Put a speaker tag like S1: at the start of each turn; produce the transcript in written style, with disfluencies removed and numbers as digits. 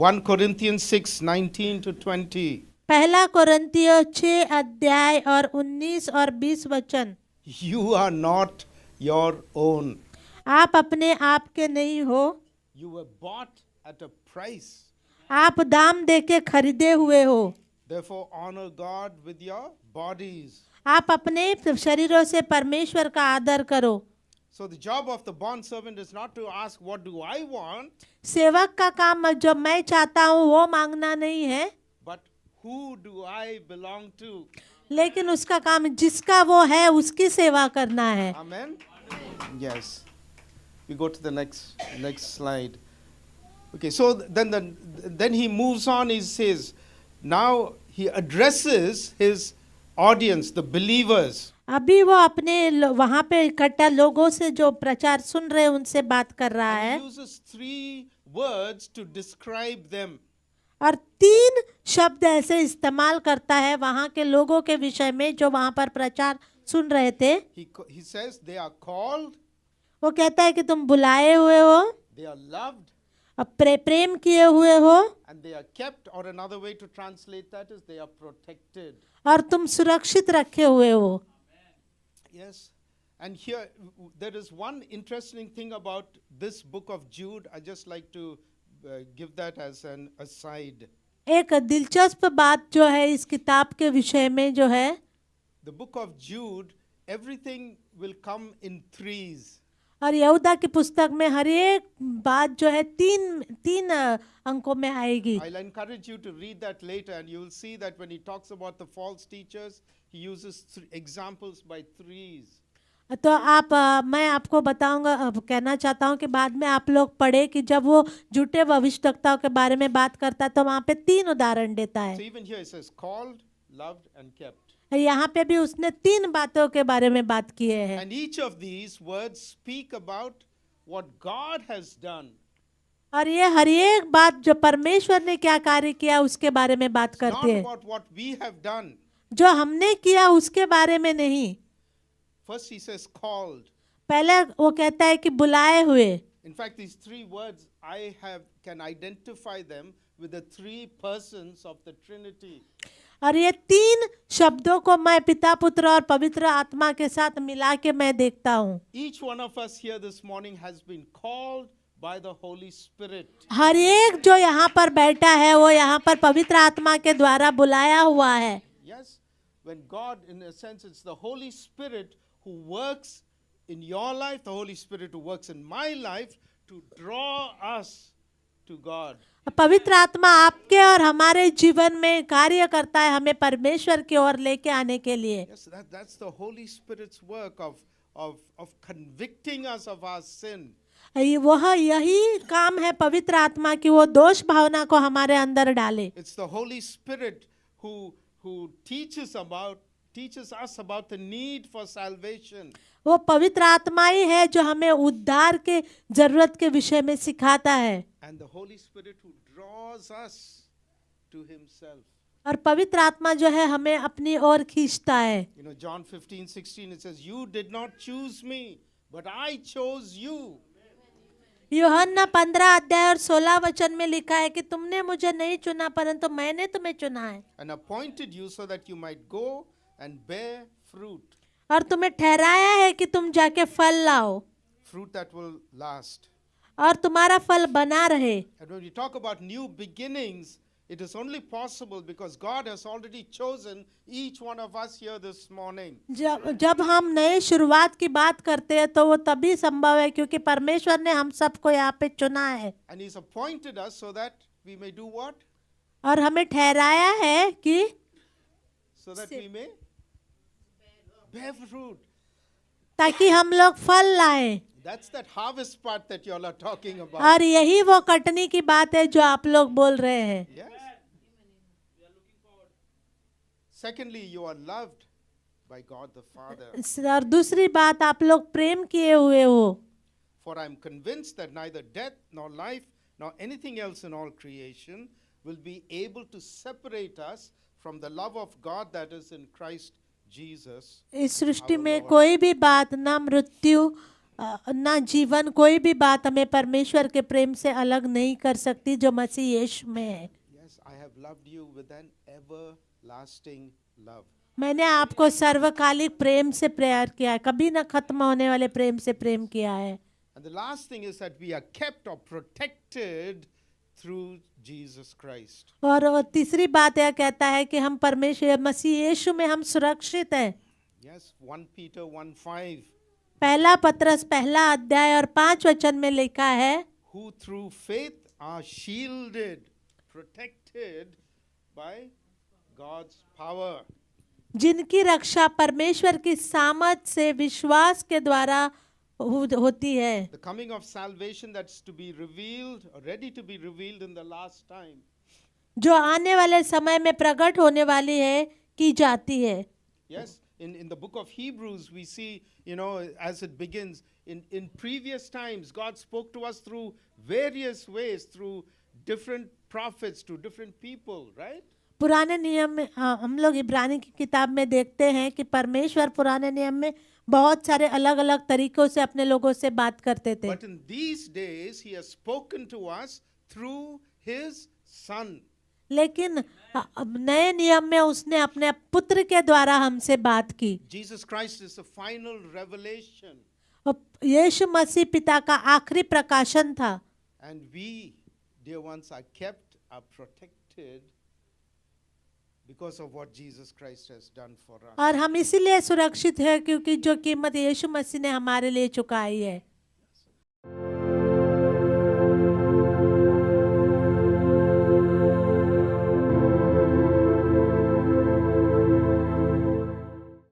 S1: 1 Corinthians 6:19 to 20.
S2: पहला कोरिन्थियों 6 अध्याय और 19 और 20 वचन।
S1: You are not your own.
S2: आप अपने आप के नहीं हो,
S1: You were bought at a price.
S2: आप दाम देके खरीदे हुए हो।
S1: Therefore, honor God with your bodies.
S2: आप अपने शरीरों से परमेश्वर का आदर करो।
S1: So the job of the bond servant is not to ask, what do I want?
S2: सेवक का काम जो मैं चाहता हूँ वो मांगना नहीं है,
S1: But who do I belong to?
S2: लेकिन उसका काम जिसका वो है उसकी सेवा करना है।
S1: Amen? Yes. We go to the next slide. Okay, so then he moves on, he says, now he addresses his audience, the believers.
S2: अभी वो अपने वहां पे इकट्ठा लोगों से जो प्रचार सुन रहे हैं उनसे बात कर रहा
S1: He
S2: है
S1: uses 3 words to describe them.
S2: और 3 शब्द ऐसे इस्तेमाल करता है वहां के लोगों के विषय में जो वहां पर प्रचार सुन रहे थे।
S1: He says they are called,
S2: वो कहता है कि तुम बुलाए हुए हो,
S1: they are loved,
S2: अब प्रेम किए हुए हो
S1: and they are kept, or another way to translate that is they are protected.
S2: और तुम सुरक्षित रखे हुए हो।
S1: Yes. And here there is one interesting thing about this book of Jude. I just like to give that as an aside.
S2: एक दिलचस्प बात जो है इस किताब के विषय में जो है,
S1: The book of Jude, everything will come in threes.
S2: और यहूदा की पुस्तक में हर एक बात जो है तीन अंकों में आएगी।
S1: I'll encourage you to read that later, and you will see that when he talks about the false teachers, he uses examples by threes.
S2: तो मैं आपको बताऊंगा, कहना चाहता हूं कि बाद में आप लोग पढ़े कि जब वो झूठे भविष्यवक्ताओं के बारे में बात करता है तो वहां पे 3 उदाहरण देता है।
S1: So even here it says called, loved, and kept.
S2: यहाँ पे भी उसने 3 बातों के बारे में बात किए हैं।
S1: And each of these words speak about what God has done.
S2: और ये हर एक बात जो परमेश्वर ने क्या कार्य किया उसके बारे में बात
S1: Not
S2: करते हैं,
S1: about what we have done.
S2: जो हमने किया उसके बारे में नहीं।
S1: First he says called.
S2: पहले वो कहता है कि बुलाए हुए।
S1: In fact, these 3 words can identify them with the 3 persons of the Trinity.
S2: और ये 3 शब्दों को मैं पिता, पुत्र और पवित्र आत्मा के साथ मिला के मैं देखता हूँ।
S1: Each one of us here this morning has been called by the Holy Spirit.
S2: हर एक जो यहाँ पर बैठा है वो यहाँ पर पवित्र आत्मा के द्वारा बुलाया हुआ है।
S1: Yes, when God, in a sense, it's the Holy Spirit who works in your life, the Holy Spirit who works in my life to draw us to God.
S2: पवित्र आत्मा आपके और हमारे जीवन में कार्य करता है हमें परमेश्वर की ओर लेके आने के लिए।
S1: Yes, that's the Holy Spirit's work of convicting us of our sin.
S2: वह यही काम है पवित्र आत्मा की, वो दोष भावना को हमारे अंदर डाले।
S1: It's the Holy Spirit who teaches us about the need for salvation.
S2: वो पवित्र आत्मा ही है जो हमें उद्धार के जरूरत के विषय में सिखाता है।
S1: And the Holy Spirit who draws us to himself.
S2: और पवित्र आत्मा जो है हमें अपनी ओर खींचता है।
S1: You know, John 15:16 it says, you did not choose me, but I chose you.
S2: यूहन्ना 15 अध्याय और 16 वचन में लिखा है कि तुमने मुझे नहीं चुना परंतु मैंने तुम्हें चुना है।
S1: And appointed you so that you might go and bear fruit.
S2: और तुम्हें ठहराया है कि तुम जाके फल लाओ।
S1: Fruit that will last.
S2: और तुम्हारा फल बना रहे।
S1: And when we talk about new beginnings, it is only possible because God has already chosen each one of us here this morning.
S2: जब हम नए शुरुआत की बात करते हैं तो वो तभी संभव है क्योंकि परमेश्वर ने हम सबको यहाँ पे चुना है।
S1: And he's appointed us so that we may do what?
S2: और हमें ठहराया है कि
S1: So that we may bear fruit.
S2: ताकि हम लोग फल लाएं।
S1: That's that harvest part that you all are talking about.
S2: और यही वो कटनी की बात है जो आप लोग बोल रहे हैं।
S1: Yes. Secondly, you are loved by God the Father.
S2: और दूसरी बात, आप लोग प्रेम किए हुए हो।
S1: For I am convinced that neither death nor life nor anything else in all creation will be able to separate us from the love of God that is in Christ Jesus.
S2: इस सृष्टि में कोई भी बात, ना मृत्यु, ना जीवन कोई भी बात हमें परमेश्वर के प्रेम से अलग नहीं कर सकती जो मसीह यीशु में है।
S1: Yes, I have loved you with an everlasting love.
S2: मैंने आपको सर्वकालिक प्रेम से प्यार किया है, कभी ना खत्म होने वाले प्रेम से प्रेम किया है।
S1: And the last thing is that we are kept or protected through Jesus Christ.
S2: और वो तीसरी बात यह कहता है कि हम परमेश्वर मसीह यीशु में हम सुरक्षित हैं।
S1: Yes, 1 Peter 1:5,
S2: पहला पत्रस पहला अध्याय और 5 वचन में लिखा है,
S1: who through faith are shielded, protected by God's power.
S2: जिनकी रक्षा परमेश्वर की सामर्थ से विश्वास के द्वारा होती है।
S1: The coming of salvation that's to be revealed, or ready to be revealed in the last time.
S2: जो आने वाले समय में प्रकट होने वाली है, की जाती है।
S1: Yes, in the book of Hebrews, we see, as it begins, in previous times, God spoke to us through various ways, through different prophets, to different people, right?
S2: पुराने नियम में हम लोग इब्रानी की किताब में देखते हैं कि परमेश्वर पुराने नियम में बहुत सारे अलग अलग तरीकों से अपने लोगों से बात करते थे।
S1: But in these days, He has spoken to us through His Son.
S2: लेकिन नए नियम में उसने अपने पुत्र के द्वारा हमसे बात की।
S1: Jesus Christ is the final revelation.
S2: यीशु मसीह पिता का आखिरी प्रकाशन था।
S1: And we, dear ones, are kept, are protected because of what Jesus Christ has done for us.
S2: और हम इसीलिए सुरक्षित हैं क्योंकि जो कीमत यीशु मसीह ने हमारे लिए चुकाई है।